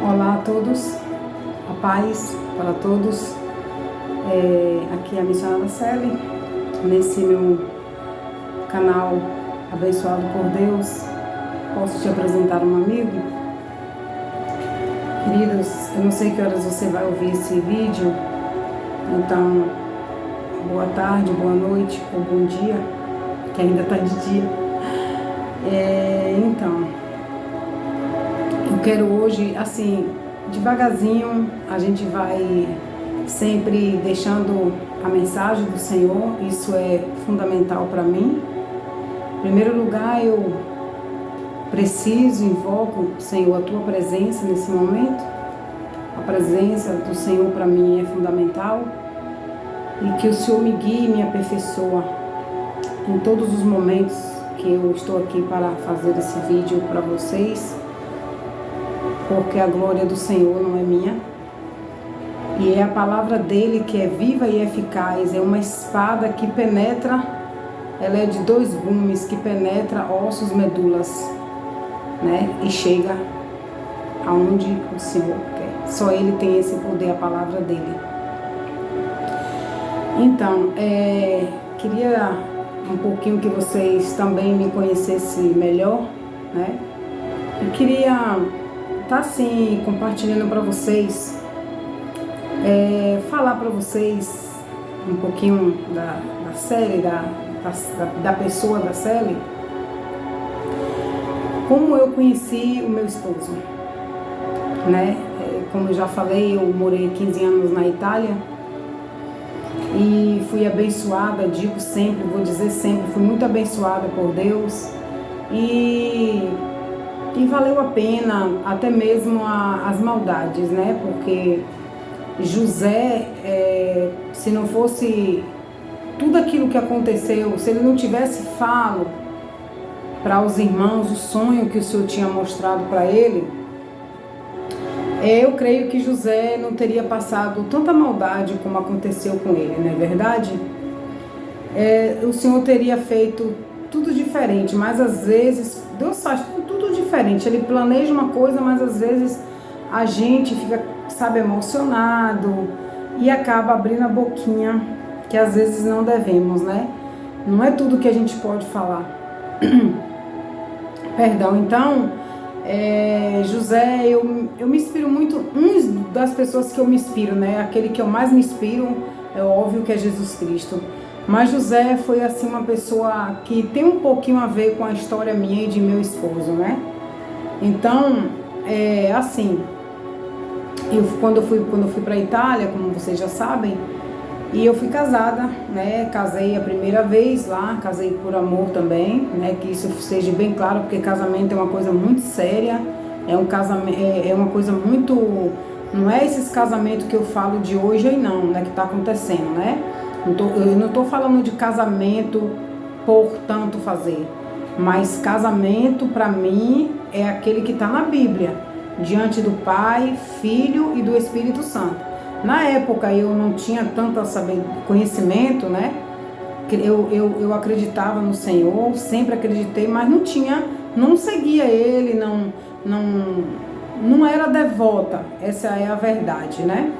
Olá a todos, a paz para todos. Aqui é a missionária Celi, nesse meu canal abençoado por Deus. Posso te apresentar um amigo? Queridos, eu não sei que horas você vai ouvir esse vídeo, então boa tarde, boa noite ou bom dia, que ainda está de dia. Então, eu quero hoje, assim, devagarzinho, a gente vai sempre deixando a mensagem do Senhor, isso é fundamental para mim. Em primeiro lugar, eu preciso, invoco, Senhor, a Tua presença nesse momento. A presença do Senhor para mim é fundamental e que o Senhor me guie e me aperfeiçoa em todos os momentos que eu estou aqui para fazer esse vídeo para vocês, porque a glória do Senhor não é minha, e é a palavra dele que é viva e eficaz, é uma espada que penetra, ela é de 2 gumes, que penetra ossos, medulas, né, e chega aonde o Senhor quer. Só ele tem esse poder, a palavra dele. Então, queria um pouquinho que vocês também me conhecessem melhor, né, eu queria tá assim, compartilhando para vocês, falar para vocês um pouquinho da série, da pessoa da Celi, como eu conheci o meu esposo, né? Como eu já falei, eu morei 15 anos na Itália e fui abençoada, digo sempre, vou dizer sempre, fui muito abençoada por Deus e valeu a pena, até mesmo as maldades, né? Porque José, se não fosse tudo aquilo que aconteceu, se ele não tivesse falo para os irmãos o sonho que o Senhor tinha mostrado para ele, eu creio que José não teria passado tanta maldade como aconteceu com ele, não é verdade? O Senhor teria feito tudo diferente, mas às vezes Deus faz tudo diferente. Ele planeja uma coisa, mas às vezes a gente fica, sabe, emocionado e acaba abrindo a boquinha, que às vezes não devemos, né? Não é tudo que a gente pode falar. Perdão. Então, José, eu me inspiro muito, das pessoas que eu me inspiro, né? Aquele que eu mais me inspiro, é óbvio que é Jesus Cristo. Mas José foi assim uma pessoa que tem um pouquinho a ver com a história minha e de meu esposo, né? Então, assim, quando eu fui para a Itália, como vocês já sabem, e eu fui casada, né? Casei a primeira vez lá, casei por amor também, né? Que isso seja bem claro, porque casamento é uma coisa muito séria, é uma coisa muito, não é esses casamentos que eu falo de hoje aí não, né? Que tá acontecendo, né? Eu não estou falando de casamento por tanto fazer, mas casamento para mim é aquele que está na Bíblia, diante do Pai, Filho e do Espírito Santo. Na época eu não tinha tanto conhecimento, né? Eu acreditava no Senhor, sempre acreditei, mas não seguia Ele, não era devota, essa é a verdade, né?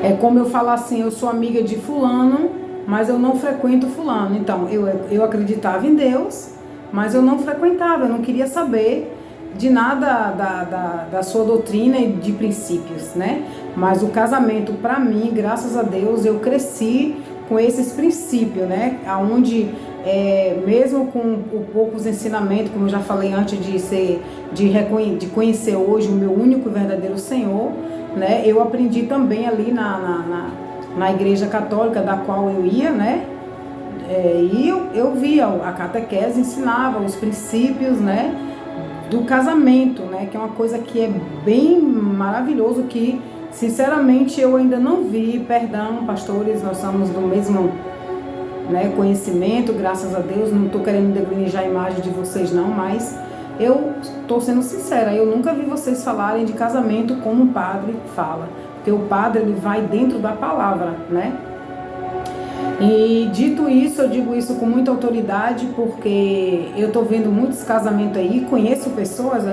É como eu falar assim, eu sou amiga de fulano, mas eu não frequento fulano. Então, eu acreditava em Deus, mas eu não frequentava, eu não queria saber de nada da sua doutrina e de princípios, né? Mas o casamento, para mim, graças a Deus, eu cresci com esses princípios, né? Onde, mesmo com poucos ensinamentos, como eu já falei antes de conhecer hoje o meu único e verdadeiro Senhor, né? Eu aprendi também ali na igreja católica da qual eu ia, né? E eu via a catequese, ensinava os princípios, né? Do casamento, né? Que é uma coisa que é bem maravilhoso, que sinceramente eu ainda não vi. Perdão, pastores, nós somos do mesmo, né, conhecimento, graças a Deus. Não estou querendo degrinjar a imagem de vocês não, mas eu estou sendo sincera, eu nunca vi vocês falarem de casamento como o padre fala, porque o padre ele vai dentro da palavra, né? E dito isso, eu digo isso com muita autoridade, porque eu tô vendo muitos casamentos aí, conheço pessoas,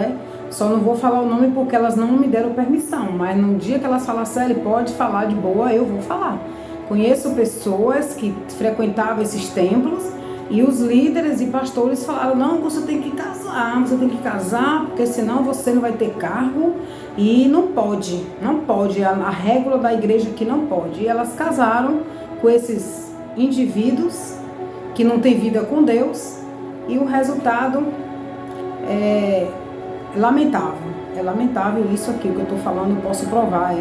Só não vou falar o nome porque elas não me deram permissão, mas no dia que elas falassem, ele pode falar de boa, eu vou falar. Conheço pessoas que frequentavam esses templos e os líderes e pastores falaram, não, você tem que casar, porque senão você não vai ter cargo e não pode, a regra da igreja que não pode. E elas casaram com esses indivíduos que não têm vida com Deus e o resultado é lamentável. É lamentável isso aqui, o que eu estou falando, eu posso provar,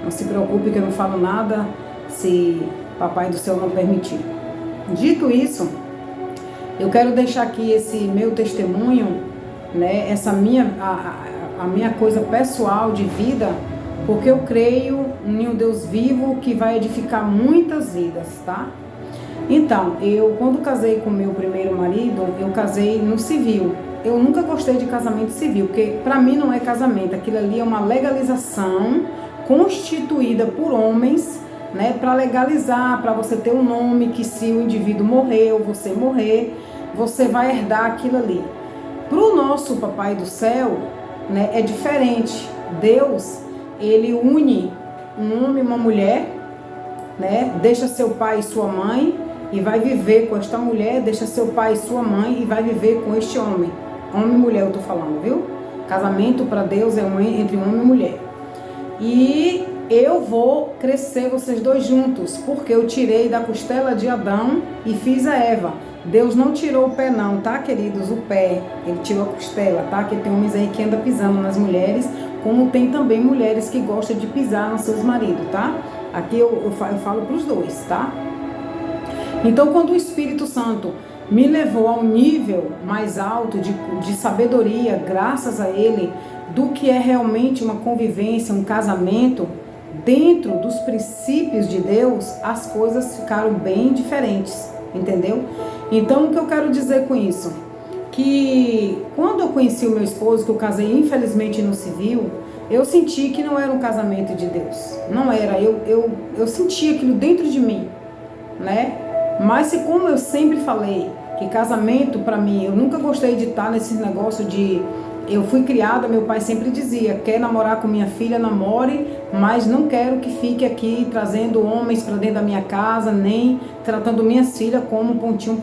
Não se preocupe que eu não falo nada se Papai do Céu não permitir. Dito isso, eu quero deixar aqui esse meu testemunho, né, essa a minha coisa pessoal de vida, porque eu creio em um Deus vivo que vai edificar muitas vidas, tá? Então, eu quando casei com meu primeiro marido, eu casei no civil. Eu nunca gostei de casamento civil, porque para mim não é casamento, aquilo ali é uma legalização constituída por homens, né, para legalizar, para você ter um nome que se o indivíduo morrer ou você morrer, você vai herdar aquilo ali. Para o nosso Papai do Céu, né, é diferente. Deus, ele une um homem e uma mulher, né, deixa seu pai e sua mãe e vai viver com esta mulher, deixa seu pai e sua mãe e vai viver com este homem. Homem e mulher eu tô falando, viu? Casamento para Deus é entre homem e mulher. E eu vou crescer vocês dois juntos, porque eu tirei da costela de Adão e fiz a Eva. Deus não tirou o pé não, tá, queridos? O pé, ele tirou a costela, tá? Que tem homens aí que andam pisando nas mulheres, como tem também mulheres que gostam de pisar nos seus maridos, tá? Aqui eu falo para os dois, tá? Então, quando o Espírito Santo me levou a um nível mais alto de sabedoria, graças a ele, do que é realmente uma convivência, um casamento, dentro dos princípios de Deus, as coisas ficaram bem diferentes, entendeu? Então, o que eu quero dizer com isso? Que quando eu conheci o meu esposo, que eu casei infelizmente no civil, eu senti que não era um casamento de Deus. Não era, eu senti aquilo dentro de mim, né? Mas se como eu sempre falei, que casamento para mim, eu nunca gostei de estar nesse negócio de... Eu fui criada, meu pai sempre dizia, quer namorar com minha filha, namore, mas não quero que fique aqui trazendo homens para dentro da minha casa, nem tratando minhas filhas como pontinho,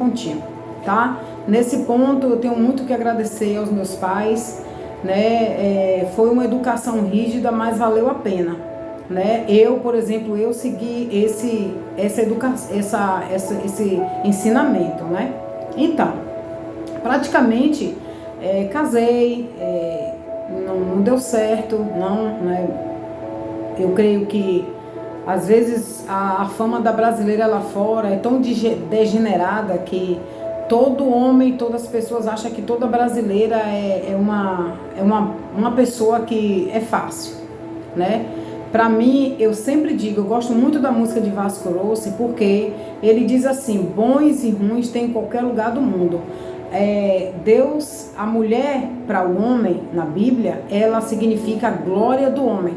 tá? Nesse ponto eu tenho muito que agradecer aos meus pais, né? Foi uma educação rígida, mas valeu a pena, né? Eu, por exemplo, eu segui esse ensinamento, né? Então, praticamente casei, não deu certo, né? Eu creio que às vezes a fama da brasileira lá fora é tão degenerada que todo homem, todas as pessoas acham que toda brasileira é uma pessoa que é fácil, né? Para mim, eu sempre digo, eu gosto muito da música de Vasco Rossi, porque ele diz assim, bons e ruins tem em qualquer lugar do mundo. Deus, a mulher para o homem, na Bíblia, ela significa a glória do homem.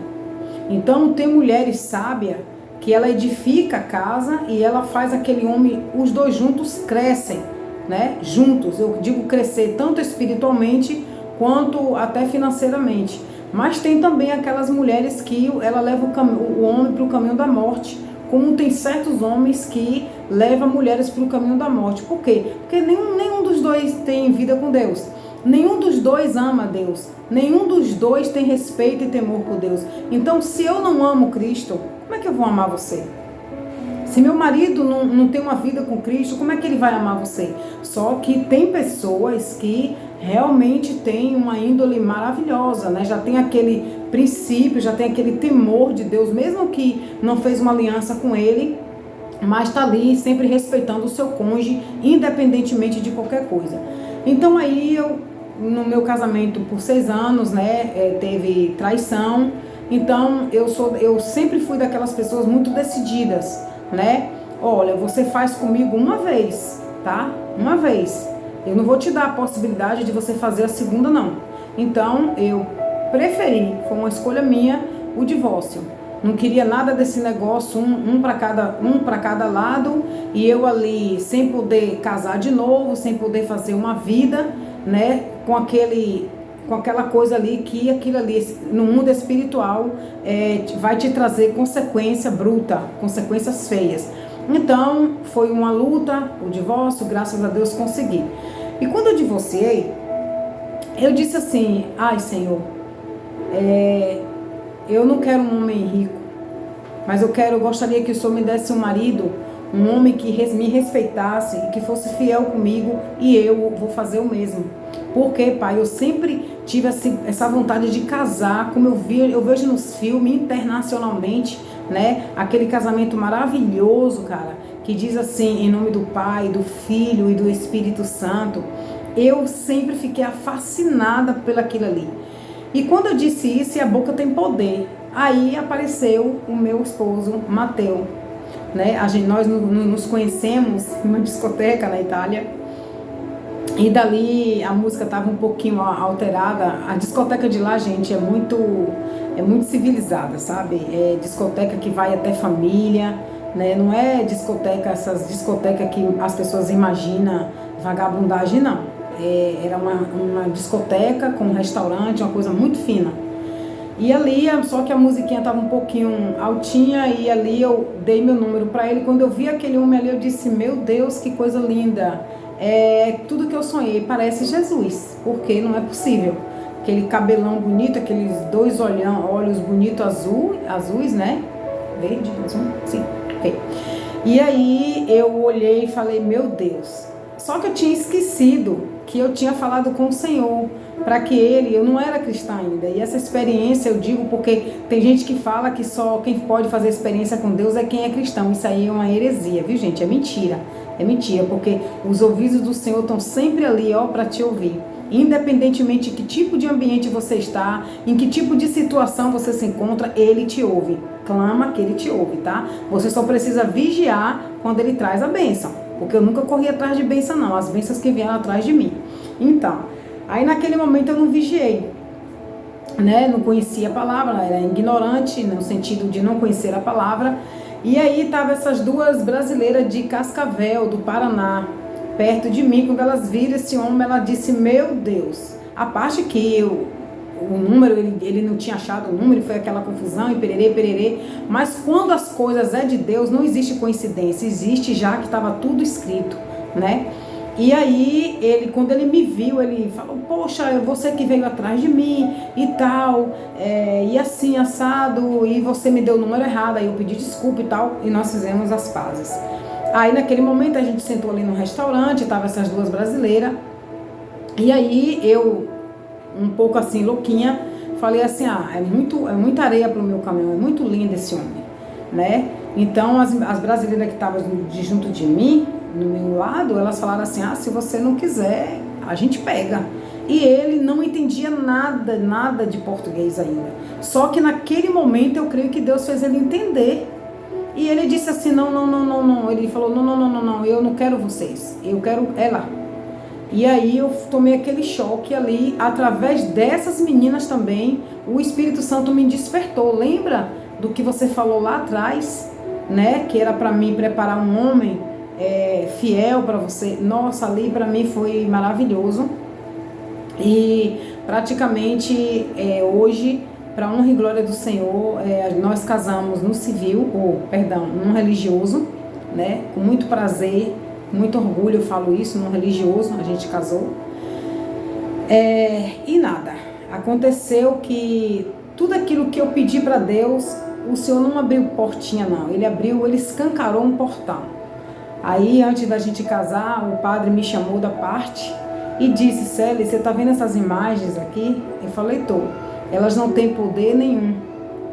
Então, tem mulheres sábias que ela edifica a casa e ela faz aquele homem, os dois juntos crescem, né? Juntos, eu digo crescer tanto espiritualmente quanto até financeiramente. Mas tem também aquelas mulheres que ela leva o homem para o caminho da morte, como tem certos homens que levam mulheres para o caminho da morte. Por quê? Porque nenhum dos dois tem vida com Deus. Nenhum dos dois ama Deus. Nenhum dos dois tem respeito e temor por Deus. Então, se eu não amo Cristo, como é que eu vou amar você? Se meu marido não tem uma vida com Cristo, como é que ele vai amar você? Só que tem pessoas que realmente têm uma índole maravilhosa, né? Já tem aquele princípio, já tem aquele temor de Deus, mesmo que não fez uma aliança com ele, mas está ali sempre respeitando o seu cônjuge, independentemente de qualquer coisa. Então aí no meu casamento por 6 anos, né, teve traição. Então eu sempre fui daquelas pessoas muito decididas, né? Olha, você faz comigo uma vez, tá? Uma vez. Eu não vou te dar a possibilidade de você fazer a segunda, não. Então, eu preferi, foi uma escolha minha, o divórcio. Não queria nada desse negócio, um para cada lado, e eu ali sem poder casar de novo, sem poder fazer uma vida, né? Com aquele com aquela coisa ali, que aquilo ali, no mundo espiritual, vai te trazer consequência bruta, consequências feias. Então, foi uma luta, o divórcio, graças a Deus consegui. E quando eu divorciei, eu disse assim, ai Senhor, eu não quero um homem rico, mas eu gostaria que o Senhor me desse um marido, um homem que me respeitasse e que fosse fiel comigo, e eu vou fazer o mesmo. Porque, Pai, eu sempre tive essa vontade de casar, como eu vejo nos filmes, internacionalmente, né? Aquele casamento maravilhoso, cara, que diz assim, em nome do Pai, do Filho e do Espírito Santo. Eu sempre fiquei fascinada por aquilo ali. E quando eu disse isso, a boca tem poder. Aí apareceu o meu esposo, Mateus, né? Nós nos conhecemos em uma discoteca na Itália. E dali a música estava um pouquinho alterada. A discoteca de lá, gente, é muito civilizada, sabe? É discoteca que vai até família, né? Não é discoteca, essas discotecas que as pessoas imaginam vagabundagem, não. Era uma discoteca com um restaurante, uma coisa muito fina. E ali, só que a musiquinha estava um pouquinho altinha, e ali eu dei meu número para ele. Quando eu vi aquele homem ali, eu disse, meu Deus, que coisa linda. Tudo que eu sonhei, parece Jesus, porque não é possível. Aquele cabelão bonito, aqueles dois olhos bonitos azuis, né? Verde, azul, sim, ok. E aí eu olhei e falei, meu Deus. Só que eu tinha esquecido que eu tinha falado com o Senhor, para que eu não era cristã ainda. E essa experiência eu digo porque tem gente que fala que só quem pode fazer experiência com Deus é quem é cristão. Isso aí é uma heresia, viu, gente? É mentira. É mentira, porque os ouvidos do Senhor estão sempre ali, ó, para te ouvir. Independentemente de que tipo de ambiente você está, em que tipo de situação você se encontra, Ele te ouve. Clama que Ele te ouve, tá? Você só precisa vigiar quando Ele traz a bênção. Porque eu nunca corri atrás de bênção, não. As bênçãos que vieram atrás de mim. Então, aí naquele momento eu não vigiei, né? Não conhecia a palavra, era ignorante no sentido de não conhecer a palavra. E aí tava essas duas brasileiras de Cascavel, do Paraná, perto de mim. Quando elas viram esse homem, ela disse, meu Deus. A parte que o número, ele não tinha achado o número, foi aquela confusão e pererê. Mas quando as coisas é de Deus, não existe coincidência, existe já que estava tudo escrito, né? E aí, quando ele me viu, ele falou, poxa, você que veio atrás de mim e tal, e assim, assado, e você me deu o número errado. Aí eu pedi desculpa e tal, e nós fizemos as pazes. Aí naquele momento a gente sentou ali no restaurante, tava essas duas brasileiras, e aí eu, um pouco assim, louquinha, falei assim, é muita areia pro meu caminhão, é muito lindo esse homem, né? Então as brasileiras que estavam junto de mim, no meu lado, elas falaram assim, se você não quiser, a gente pega. E ele não entendia nada de português ainda. Só que naquele momento eu creio que Deus fez ele entender. E ele disse assim, não. Ele falou, não, eu não quero vocês, eu quero ela. E aí eu tomei aquele choque ali, através dessas meninas também, o Espírito Santo me despertou. Lembra do que você falou lá atrás, né? Que era para mim preparar um homem fiel para você. Nossa, ali para mim foi maravilhoso. E praticamente hoje, para honra e glória do Senhor, nós casamos no civil, no religioso, né? Com muito prazer, muito orgulho eu falo isso, no religioso a gente casou. E nada, aconteceu que tudo aquilo que eu pedi para Deus, o Senhor não abriu portinha não, ele escancarou um portão. Aí, antes da gente casar, o padre me chamou da parte e disse, Célia, você tá vendo essas imagens aqui? Eu falei, tô. Elas não têm poder nenhum,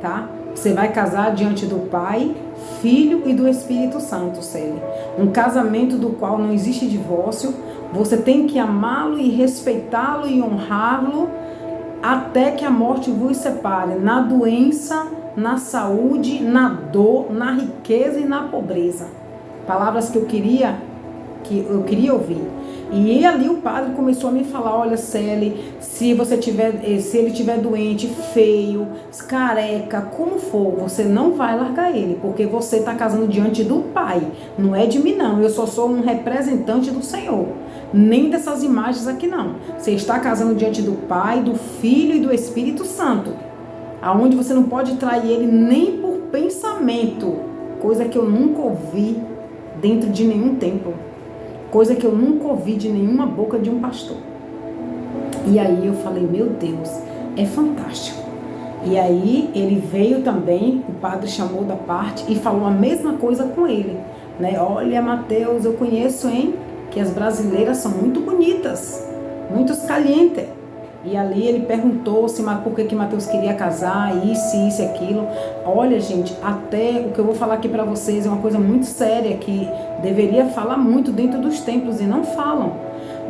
tá? Você vai casar diante do Pai, Filho e do Espírito Santo, Célia. Um casamento do qual não existe divórcio. Você tem que amá-lo e respeitá-lo e honrá-lo até que a morte vos separe, na doença, na saúde, na dor, na riqueza e na pobreza. Palavras que eu queria ouvir. E ali o padre começou a me falar, olha, Célia, se ele tiver doente, feio, careca, como for, você não vai largar ele, porque você está casando diante do Pai, não é de mim não, eu só sou um representante do Senhor. nem dessas imagens aqui não. Você está casando diante do Pai, do Filho e do Espírito Santo, aonde você não pode trair ele nem por pensamento, coisa que eu nunca ouvi dentro de nenhum templo, coisa que eu nunca ouvi de nenhuma boca de um pastor. E aí eu falei, meu Deus, é fantástico. E aí ele veio também, o padre chamou da parte e falou a mesma coisa com ele, né? Olha, Mateus, eu conheço, hein, que as brasileiras são muito bonitas, muito calientes. E ali ele perguntou se por que Mateus queria casar, isso e aquilo. Olha, gente, até o que eu vou falar aqui para vocês é uma coisa muito séria que deveria falar muito dentro dos templos e não falam.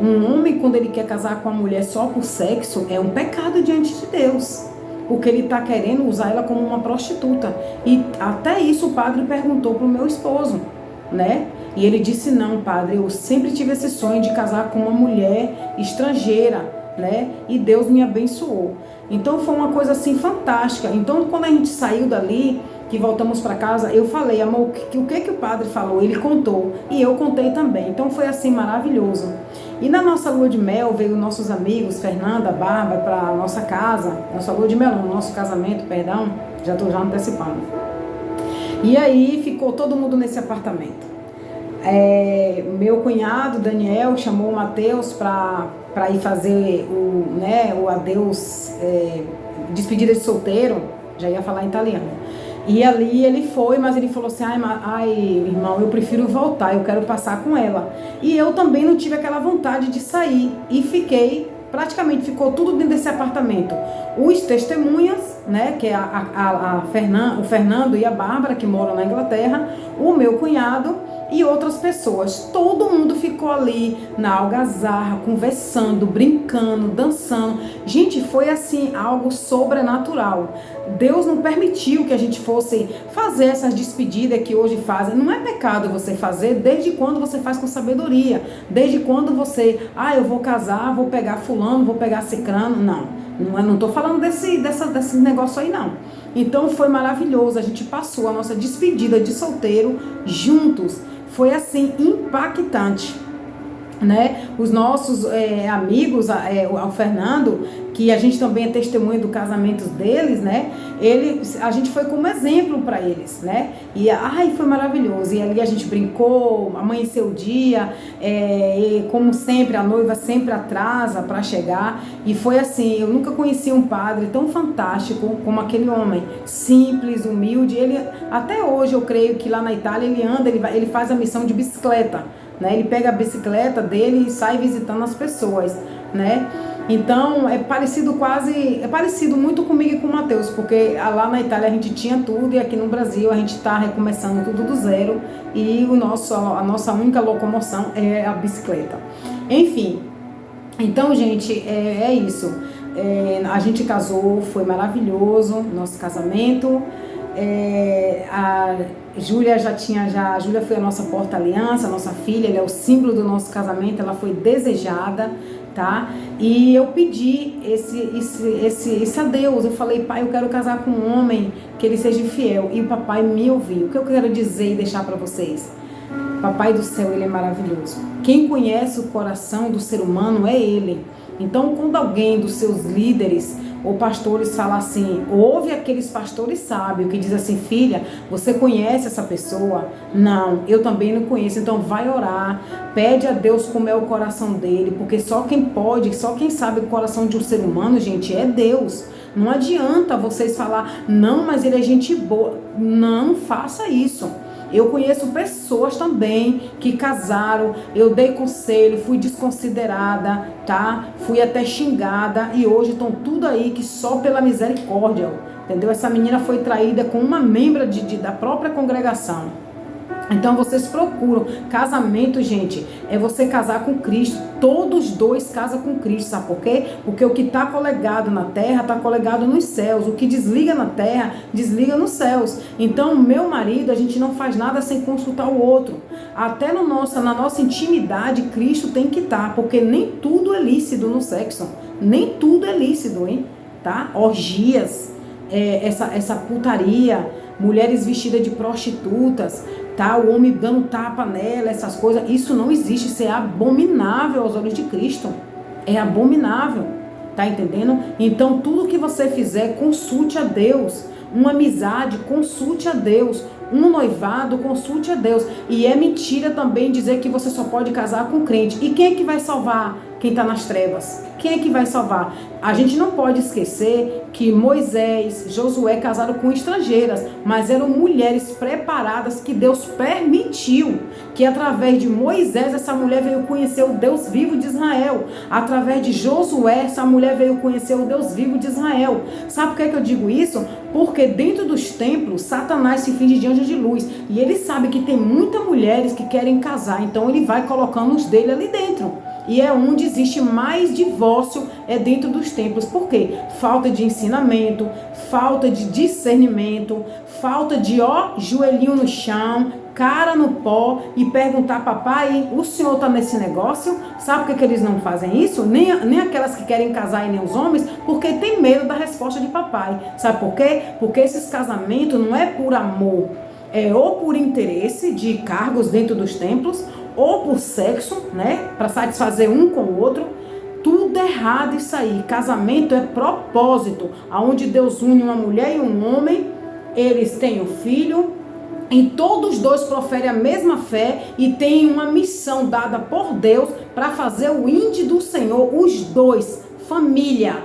Um homem, quando ele quer casar com uma mulher só por sexo, é um pecado diante de Deus, porque ele está querendo usar ela como uma prostituta. E até isso o padre perguntou para o meu esposo, né? E ele disse, não, padre, eu sempre tive esse sonho de casar com uma mulher estrangeira, né? E Deus me abençoou. Então foi uma coisa assim fantástica. Então quando a gente saiu dali, que voltamos para casa, eu falei, amor, o que o padre falou? Ele contou e eu contei também. Então foi assim maravilhoso. E na nossa lua de mel veio nossos amigos Fernanda, Bárbara, para a nossa casa, nossa lua de mel, não, nosso casamento, perdão, já estou antecipando. E aí ficou todo mundo nesse apartamento. Meu cunhado Daniel chamou o Mateus para ir fazer o adeus, despedida de solteiro, já ia falar em italiano. E ali ele foi, mas ele falou assim, ai irmão, eu prefiro voltar, eu quero passar com ela. E eu também não tive aquela vontade de sair e praticamente ficou tudo dentro desse apartamento. Os testemunhas, né, que é o Fernando e a Bárbara, que moram na Inglaterra, o meu cunhado e outras pessoas. Todo mundo ficou ali na algazarra, conversando, brincando, dançando. Gente, foi assim, algo sobrenatural. Deus não permitiu que a gente fosse fazer essas despedidas que hoje fazem. Não é pecado você fazer desde quando você faz com sabedoria. Desde quando você, eu vou casar, vou pegar fulano, vou pegar cicrano. Não estou falando desse negócio aí não. Então foi maravilhoso, a gente passou a nossa despedida de solteiro juntos. Foi assim, impactante, né? Os nossos amigos, o Fernando, que a gente também é testemunha do casamento deles, né? A gente foi como exemplo para eles, né? E foi maravilhoso. E ali a gente brincou, amanheceu o dia, e como sempre, a noiva sempre atrasa para chegar. E foi assim, eu nunca conheci um padre tão fantástico como aquele homem, simples, humilde. Ele, até hoje eu creio que lá na Itália ele anda, ele faz a missão de bicicleta, né? Ele pega a bicicleta dele e sai visitando as pessoas, né? Então é parecido muito comigo e com o Mateus, porque lá na Itália a gente tinha tudo e aqui no Brasil a gente está recomeçando tudo do zero e a nossa única locomoção é a bicicleta. Enfim, então gente, é isso. A gente casou, foi maravilhoso nosso casamento. A Júlia a Júlia foi a nossa porta-aliança, a nossa filha, ela é o símbolo do nosso casamento, ela foi desejada, tá? E eu pedi esse a Deus, eu falei, pai, eu quero casar com um homem que ele seja fiel, e o papai me ouviu. O que eu quero dizer e deixar para vocês? Papai do céu, ele é maravilhoso. Quem conhece o coração do ser humano é ele. Então, quando alguém dos seus líderes ou pastores fala assim, ouve aqueles pastores sábios que diz assim, filha, você conhece essa pessoa? Não, eu também não conheço. Então vai orar, pede a Deus como é o coração dele, porque só quem sabe o coração de um ser humano, gente, é Deus. Não adianta vocês falar, não, mas ele é gente boa. Não faça isso. Eu conheço pessoas também que casaram, eu dei conselho, fui desconsiderada, tá? Fui até xingada e hoje estão tudo aí que só pela misericórdia, entendeu? Essa menina foi traída com uma membra da própria congregação. Então vocês procuram. Casamento, gente, é você casar com Cristo. Todos dois casam com Cristo, sabe por quê? Porque o que está colegado na terra está colegado nos céus. O que desliga na terra, desliga nos céus. Então, meu marido, a gente não faz nada sem consultar o outro. Até na nossa intimidade, Cristo tem que estar, porque nem tudo é lícito no sexo. Nem tudo é lícito, hein? Tá? Orgias, essa putaria, mulheres vestidas de prostitutas, tá? O homem dando tapa nela, essas coisas, isso não existe, isso é abominável aos olhos de Cristo, é abominável, tá entendendo? Então tudo que você fizer, consulte a Deus. Uma amizade, consulte a Deus. Um noivado, consulte a Deus. E é mentira também dizer que você só pode casar com crente. E quem é que vai salvar quem está nas trevas? Quem é que vai salvar? A gente não pode esquecer que Moisés, Josué casaram com estrangeiras, mas eram mulheres preparadas que Deus permitiu que através de Moisés essa mulher veio conhecer o Deus vivo de Israel. Através de Josué essa mulher veio conhecer o Deus vivo de Israel. Sabe por que eu digo isso? Porque dentro dos templos Satanás se finge de anjo de luz e ele sabe que tem muitas mulheres que querem casar, então ele vai colocando os dele ali dentro. E é onde existe mais divórcio, é dentro dos templos. Por quê? Falta de ensinamento, falta de discernimento, falta de joelhinho no chão, cara no pó e perguntar: papai, o senhor está nesse negócio? Sabe por que eles não fazem isso? Nem aquelas que querem casar e nem os homens, porque tem medo da resposta de papai. Sabe por quê? Porque esses casamentos não é por amor, é ou por interesse de cargos dentro dos templos, ou por sexo, né? Para satisfazer um com o outro. Tudo errado isso aí. Casamento é propósito, aonde Deus une uma mulher e um homem, eles têm um filho, e todos dois proferem a mesma fé e têm uma missão dada por Deus para fazer o inde do Senhor, os dois, família,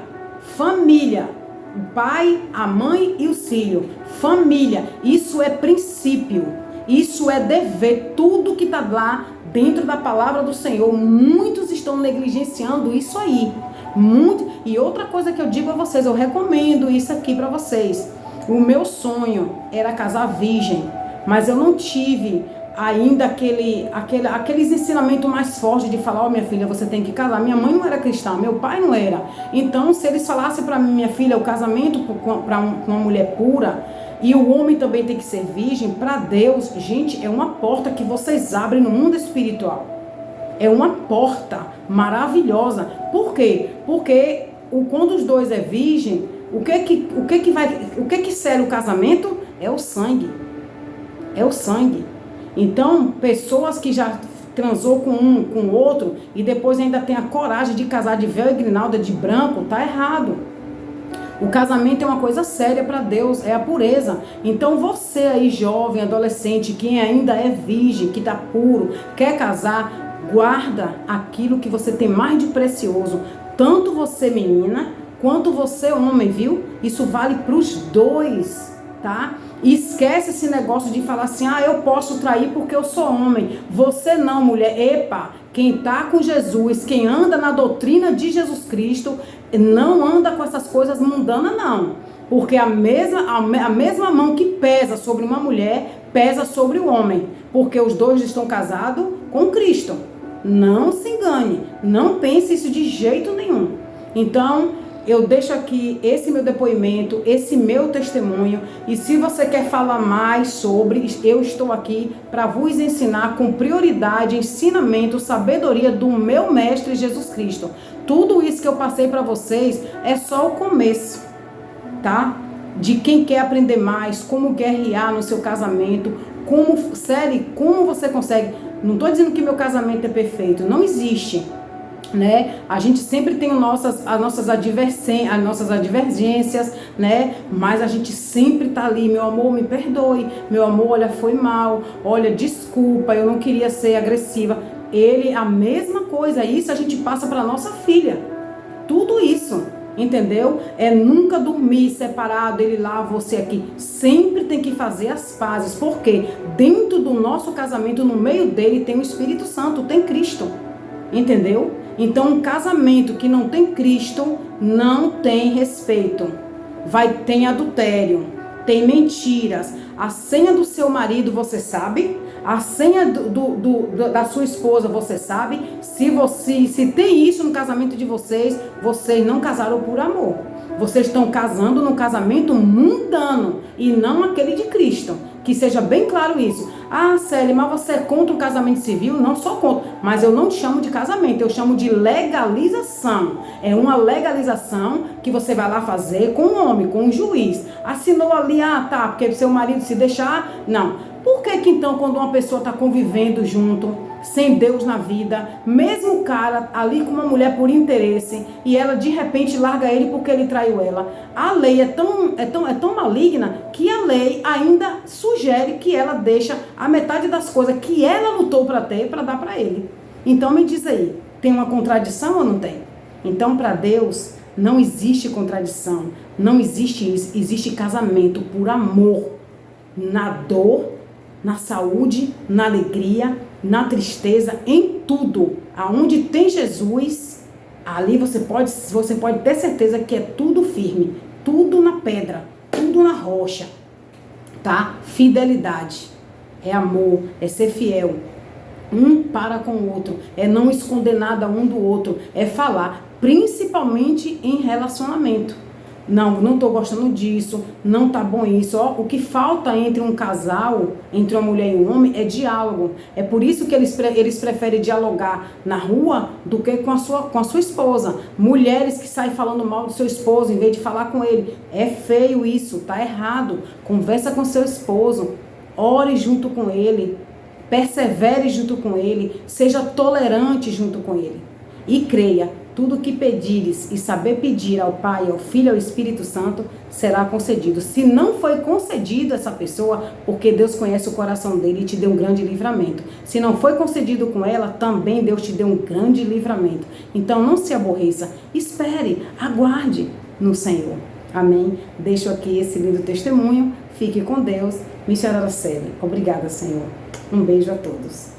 o pai, a mãe e os filhos, família, isso é princípio, isso é dever, tudo que está lá dentro da palavra do Senhor, muitos estão negligenciando isso aí, muito. E outra coisa que eu digo a vocês, eu recomendo isso aqui para vocês, o meu sonho era casar virgem, mas eu não tive ainda aqueles ensinamentos mais fortes de falar: ó, minha filha, você tem que casar. Minha mãe não era cristã, meu pai não era. Então, se eles falassem para mim: minha filha, o casamento para uma mulher pura, e o homem também tem que ser virgem, para Deus, gente, é uma porta que vocês abrem no mundo espiritual. É uma porta maravilhosa. Por quê? Porque quando os dois é virgem, o que sela o casamento? É o sangue. É o sangue. Então, pessoas que já transou com um, com o outro, e depois ainda tem a coragem de casar de véu e grinalda de branco, tá errado. O casamento é uma coisa séria para Deus, é a pureza. Então você aí, jovem, adolescente, quem ainda é virgem, que tá puro, quer casar, guarda aquilo que você tem mais de precioso. Tanto você, menina, quanto você, homem, viu? Isso vale para os dois, tá? E esquece esse negócio de falar assim: ah, eu posso trair porque eu sou homem. Você não, mulher. Epa, quem tá com Jesus, quem anda na doutrina de Jesus Cristo, não anda com essas coisas mundanas, não. Porque a mesma mão que pesa sobre uma mulher, pesa sobre o homem. Porque os dois estão casados com Cristo. Não se engane. Não pense isso de jeito nenhum. Então, eu deixo aqui esse meu depoimento, esse meu testemunho. E se você quer falar mais sobre, eu estou aqui para vos ensinar com prioridade, ensinamento, sabedoria do meu mestre Jesus Cristo. Tudo isso que eu passei para vocês é só o começo, tá? De quem quer aprender mais, como guerrear no seu casamento, como você consegue. Não estou dizendo que meu casamento é perfeito, não existe. Né? A gente sempre tem as nossas advergências, né? Mas a gente sempre tá ali: meu amor, me perdoe, meu amor, olha, foi mal, olha, desculpa, eu não queria ser agressiva. A mesma coisa, isso a gente passa para nossa filha, tudo isso, entendeu? É nunca dormir separado, ele lá, você aqui. Sempre tem que fazer as pazes, porque dentro do nosso casamento, no meio dele, tem o Espírito Santo, tem Cristo, entendeu? Então, um casamento que não tem Cristo não tem respeito. Tem adultério, tem mentiras. A senha do seu marido você sabe? A senha da sua esposa você sabe? Se tem isso no casamento de vocês, vocês não casaram por amor. Vocês estão casando num casamento mundano e não aquele de Cristo. Que seja bem claro isso. Ah, Célia, mas você é contra o casamento civil? Não sou contra, mas eu não chamo de casamento, eu chamo de legalização. É uma legalização que você vai lá fazer com um homem, com um juiz. Assinou ali, ah, tá, porque seu marido se deixar, não. Por que que então, quando uma pessoa está convivendo junto, sem Deus na vida, mesmo o cara ali com uma mulher por interesse, e ela de repente larga ele porque ele traiu ela, a lei é tão maligna que a lei ainda sugere que ela deixa a metade das coisas que ela lutou para ter, para dar para ele. Então me diz aí, tem uma contradição ou não tem? Então para Deus não existe contradição, não existe isso, existe casamento por amor, na dor, na saúde, na alegria, na tristeza, em tudo. Aonde tem Jesus, ali você pode ter certeza que é tudo firme, tudo na pedra, tudo na rocha, tá? Fidelidade, é amor, é ser fiel, um para com o outro, é não esconder nada um do outro, é falar, principalmente em relacionamento. Não estou gostando disso, não tá bom isso. Ó, o que falta entre um casal, entre uma mulher e um homem, é diálogo. É por isso que eles preferem dialogar na rua do que com a sua esposa. Mulheres que saem falando mal do seu esposo em vez de falar com ele. É feio isso, tá errado. Conversa com seu esposo, ore junto com ele, persevere junto com ele, seja tolerante junto com ele. E creia, tudo que pedires e saber pedir ao Pai, ao Filho e ao Espírito Santo será concedido. Se não foi concedido essa pessoa, porque Deus conhece o coração dele e te deu um grande livramento. Se não foi concedido com ela, também Deus te deu um grande livramento. Então não se aborreça, espere, aguarde no Senhor. Amém? Deixo aqui esse lindo testemunho. Fique com Deus. Missionária Célia. Obrigada, Senhor. Um beijo a todos.